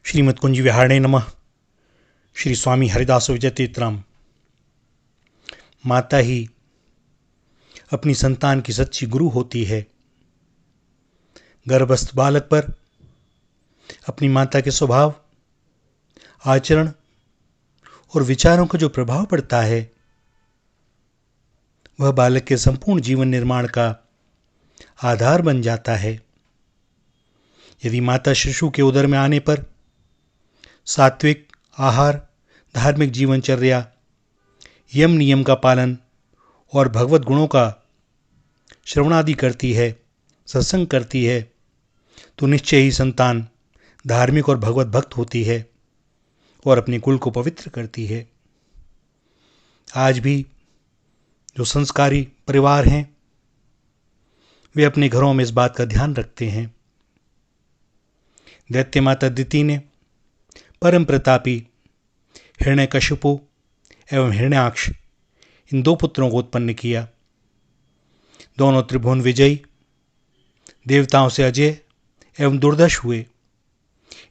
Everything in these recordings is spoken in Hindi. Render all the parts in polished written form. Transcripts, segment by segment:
श्रीमद् कुंज विहारणे नमः। श्री स्वामी हरिदास विजय तीर्थराम। माता ही अपनी संतान की सच्ची गुरु होती है। गर्भस्थ बालक पर अपनी माता के स्वभाव, आचरण और विचारों का जो प्रभाव पड़ता है वह बालक के संपूर्ण जीवन निर्माण का आधार बन जाता है। यदि माता शिशु के उदर में आने पर सात्विक आहार, धार्मिक जीवनचर्या, यम नियम का पालन और भगवत गुणों का श्रवणादि करती है, सत्संग करती है, तो निश्चय ही संतान धार्मिक और भगवत भक्त होती है और अपने कुल को पवित्र करती है। आज भी जो संस्कारी परिवार हैं वे अपने घरों में इस बात का ध्यान रखते हैं। दैत्य माता दिति ने परम प्रतापी हिरण्यकशिपु एवं हिरण्याक्ष इन दो पुत्रों को उत्पन्न किया। दोनों त्रिभुवन विजयी, देवताओं से अजय एवं दुर्धर्ष हुए।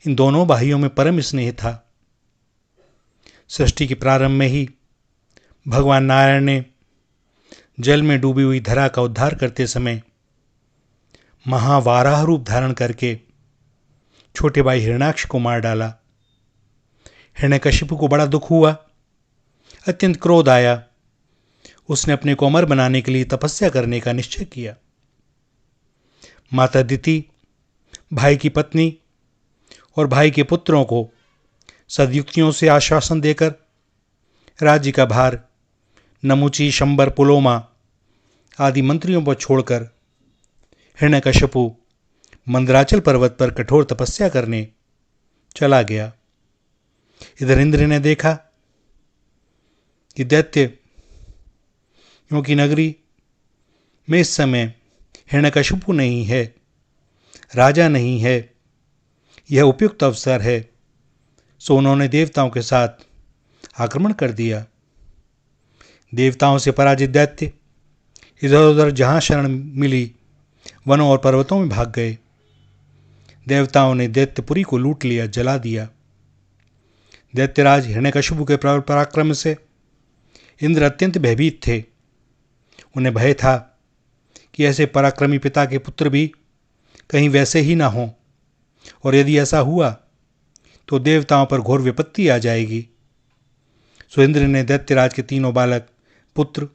इन दोनों भाइयों में परम स्नेह था। सृष्टि के प्रारंभ में ही भगवान नारायण ने जल में डूबी हुई धरा का उद्धार करते समय महावाराह रूप धारण करके छोटे भाई हिरण्याक्ष को मार डाला। हिरण्यकशिपु को बड़ा दुख हुआ, अत्यंत क्रोध आया। उसने अपने को अमर बनाने के लिए तपस्या करने का निश्चय किया। माता दिति भाई की पत्नी और भाई के पुत्रों को सदयुक्तियों से आश्वासन देकर राज्य का भार नमुची, शंबर, पुलोमा आदि मंत्रियों पर छोड़कर हिरण्यकशिपु मंदराचल पर्वत पर कठोर तपस्या करने चला गया। इधर इंद्र ने देखा कि दैत्यों की नगरी में इस समय हिरण्यकशिपु नहीं है, राजा नहीं है, यह उपयुक्त अवसर है। सो उन्होंने देवताओं के साथ आक्रमण कर दिया। देवताओं से पराजित दैत्य इधर उधर जहां शरण मिली वनों और पर्वतों में भाग गए। देवताओं ने दैत्यपुरी को लूट लिया, जला दिया। दैत्यराज हिरण्यकशिपु के प्रबल पराक्रम से इंद्र अत्यंत भयभीत थे। उन्हें भय था कि ऐसे पराक्रमी पिता के पुत्र भी कहीं वैसे ही ना हों, और यदि ऐसा हुआ तो देवताओं पर घोर विपत्ति आ जाएगी। सो इंद्र ने दैत्यराज के तीनों बालक पुत्र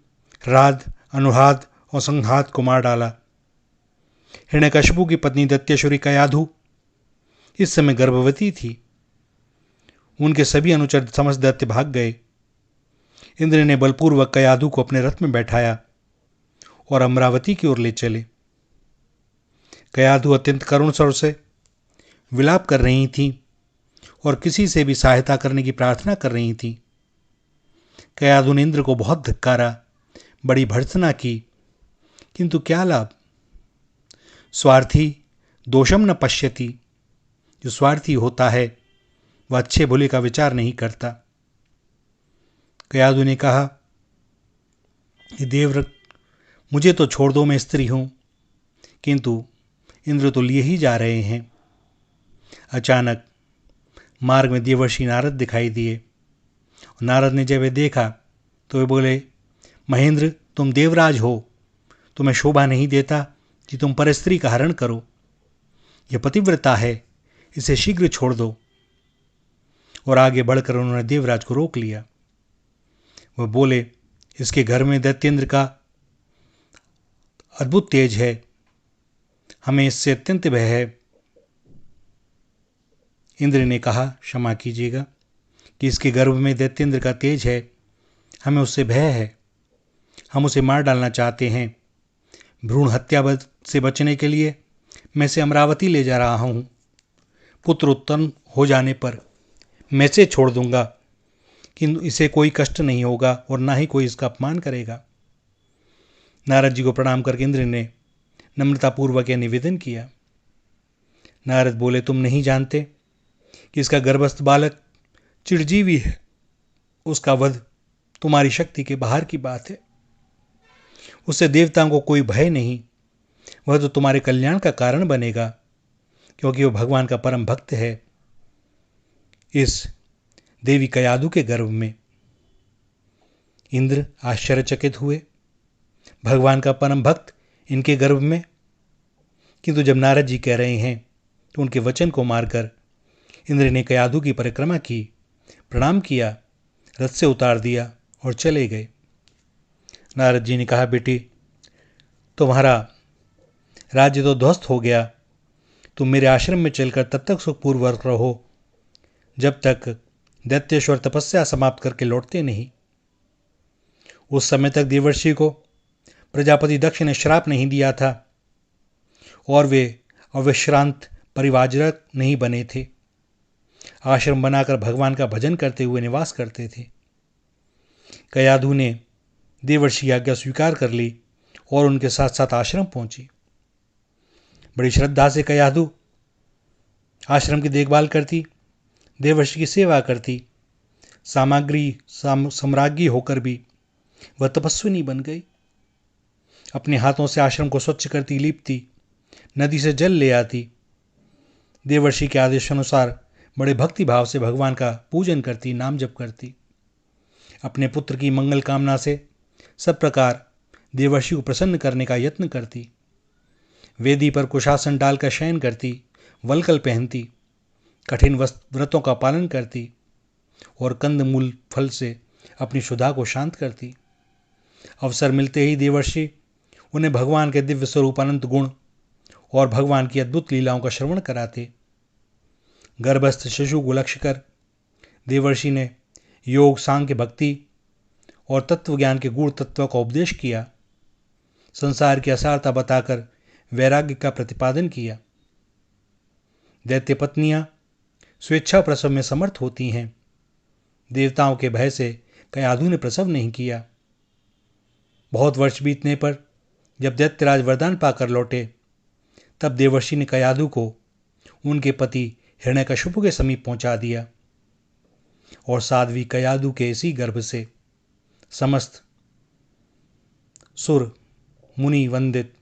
राध, अनुराध और संघात को मार डाला। हिरण्यकशिपु की पत्नी दैत्येश्वरी कयाधु इस समय गर्भवती थी। उनके सभी अनुचर समस्त दैत्य भाग गए। इंद्र ने बलपूर्वक कयाधु को अपने रथ में बैठाया और अमरावती की ओर ले चले। कयाधु अत्यंत करुण स्वर से विलाप कर रही थी और किसी से भी सहायता करने की प्रार्थना कर रही थी। कयाधु ने इंद्र को बहुत धिक्कारा, बड़ी भर्त्सना की, किंतु क्या लाभ। स्वार्थी दोषम न पश्यति। जो स्वार्थी होता है वह अच्छे भले का विचार नहीं करता। कयाधु ने कहा कि देवव्रत, मुझे तो छोड़ दो, मैं स्त्री हूं। किंतु इंद्र तो लिए ही जा रहे हैं। अचानक मार्ग में देवर्षि नारद दिखाई दिए। नारद ने जब वे देखा तो वे बोले, महेंद्र, तुम देवराज हो, तुम्हें शोभा नहीं देता कि तुम परस्त्री का हरण करो। यह पतिव्रता है, इसे शीघ्र छोड़ दो। और आगे बढ़कर उन्होंने देवराज को रोक लिया। वह बोले, इसके घर में दैत्येंद्र का अद्भुत तेज है, हमें इससे अत्यंत भय है। इंद्र ने कहा, क्षमा कीजिएगा कि इसके गर्भ में दैत्येंद्र का तेज है, हमें उससे भय है, हम उसे मार डालना चाहते हैं। भ्रूण हत्या से बचने के लिए मैं इसे अमरावती ले जा रहा हूं। पुत्र उत्पन्न हो जाने पर मैं इसे छोड़ दूंगा, किंतु इसे कोई कष्ट नहीं होगा और ना ही कोई इसका अपमान करेगा। नारद जी को प्रणाम करके इंद्र ने नम्रतापूर्वक यह निवेदन किया। नारद बोले, तुम नहीं जानते कि इसका गर्भस्थ बालक चिरजीवी है, उसका वध तुम्हारी शक्ति के बाहर की बात है। उससे देवताओं को कोई भय नहीं, वह तो तुम्हारे कल्याण का कारण बनेगा, क्योंकि वह भगवान का परम भक्त है। इस देवी कयाधु के गर्भ में। इंद्र आश्चर्यचकित हुए, भगवान का परम भक्त इनके गर्भ में। किंतु जब नारद जी कह रहे हैं तो उनके वचन को मारकर इंद्र ने कयाधु की परिक्रमा की, प्रणाम किया, रथ से उतार दिया और चले गए। नारद जी ने कहा, बेटी तुम्हारा राज्य तो ध्वस्त हो गया, तुम मेरे आश्रम में चलकर तब तक सुखपूर्वक रहो जब तक दैत्येश्वर तपस्या समाप्त करके लौटते नहीं। उस समय तक देवर्षि को प्रजापति दक्ष ने श्राप नहीं दिया था और वे अविश्रांत परिवाजरक नहीं बने थे। आश्रम बनाकर भगवान का भजन करते हुए निवास करते थे। कयाधु ने देवर्षि की आज्ञा स्वीकार कर ली और उनके साथ साथ आश्रम पहुंची। बड़ी श्रद्धा से कयाधु आश्रम की देखभाल करती, देवर्षि की सेवा करती। सम्राज्ञी होकर भी वह तपस्विनी बन गई। अपने हाथों से आश्रम को स्वच्छ करती, लीपती, नदी से जल ले आती। देवर्षि के आदेशानुसार बड़े भक्ति भाव से भगवान का पूजन करती, नाम जप करती। अपने पुत्र की मंगल कामना से सब प्रकार देवर्षि को प्रसन्न करने का यत्न करती। वेदी पर कुशासन डालकर शयन करती, वल्कल पहनती, कठिन व्रतों का पालन करती और कंद मूल फल से अपनी क्षुधा को शांत करती। अवसर मिलते ही देवर्षि उन्हें भगवान के दिव्य स्वरूप, अनंत गुण और भगवान की अद्भुत लीलाओं का श्रवण कराते। गर्भस्थ शिशु को लक्ष्य कर देवर्षि ने योग, सांख्य, भक्ति और तत्व ज्ञान के गूढ़ तत्व का उपदेश किया। संसार की असारता बताकर वैराग्य का प्रतिपादन किया। दैत्य पत्नियां स्वेच्छा प्रसव में समर्थ होती हैं। देवताओं के भय से कयाधु ने प्रसव नहीं किया। बहुत वर्ष बीतने पर जब दैत्यराज वरदान पाकर लौटे, तब देवर्षि ने कयाधु को उनके पति हिरण्यकशिपु के समीप पहुंचा दिया और साध्वी कयाधु के इसी गर्भ से समस्त सुर मुनि वंदित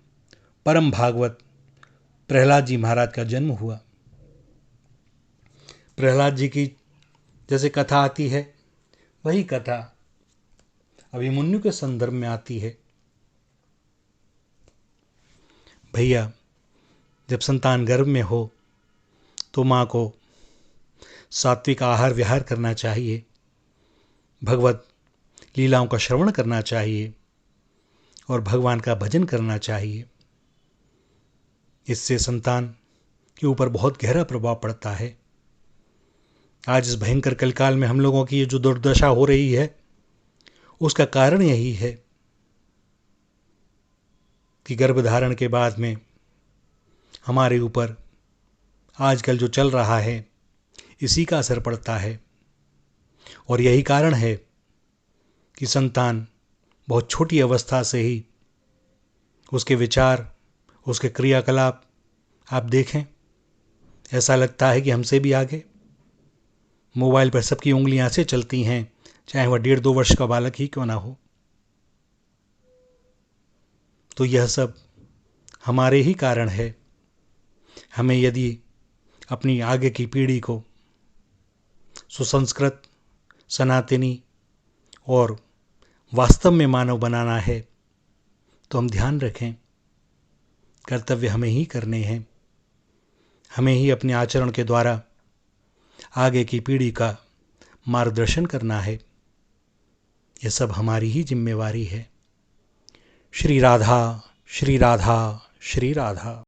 परम भागवत प्रहलाद जी महाराज का जन्म हुआ। प्रहलाद जी की जैसे कथा आती है, वही कथा अभिमन्यु के संदर्भ में आती है। भैया, जब संतान गर्भ में हो तो माँ को सात्विक आहार विहार करना चाहिए, भगवत लीलाओं का श्रवण करना चाहिए और भगवान का भजन करना चाहिए। इससे संतान के ऊपर बहुत गहरा प्रभाव पड़ता है। आज इस भयंकर कलकाल में हम लोगों की जो दुर्दशा हो रही है, उसका कारण यही है कि गर्भधारण के बाद में हमारे ऊपर आजकल जो चल रहा है, इसी का असर पड़ता है। और यही कारण है कि संतान बहुत छोटी अवस्था से ही उसके विचार, उसके क्रियाकलाप आप देखें, ऐसा लगता है कि हमसे भी आगे। मोबाइल पर सबकी उंगलियां से चलती हैं, चाहे वह 1.5-2 वर्ष का बालक ही क्यों ना हो। तो यह सब हमारे ही कारण है। हमें यदि अपनी आगे की पीढ़ी को सुसंस्कृत, सनातनी और वास्तव में मानव बनाना है, तो हम ध्यान रखें, कर्तव्य हमें ही करने हैं। हमें ही अपने आचरण के द्वारा आगे की पीढ़ी का मार्गदर्शन करना है। यह सब हमारी ही जिम्मेवारी है। श्री राधा, श्री राधा, श्री राधा।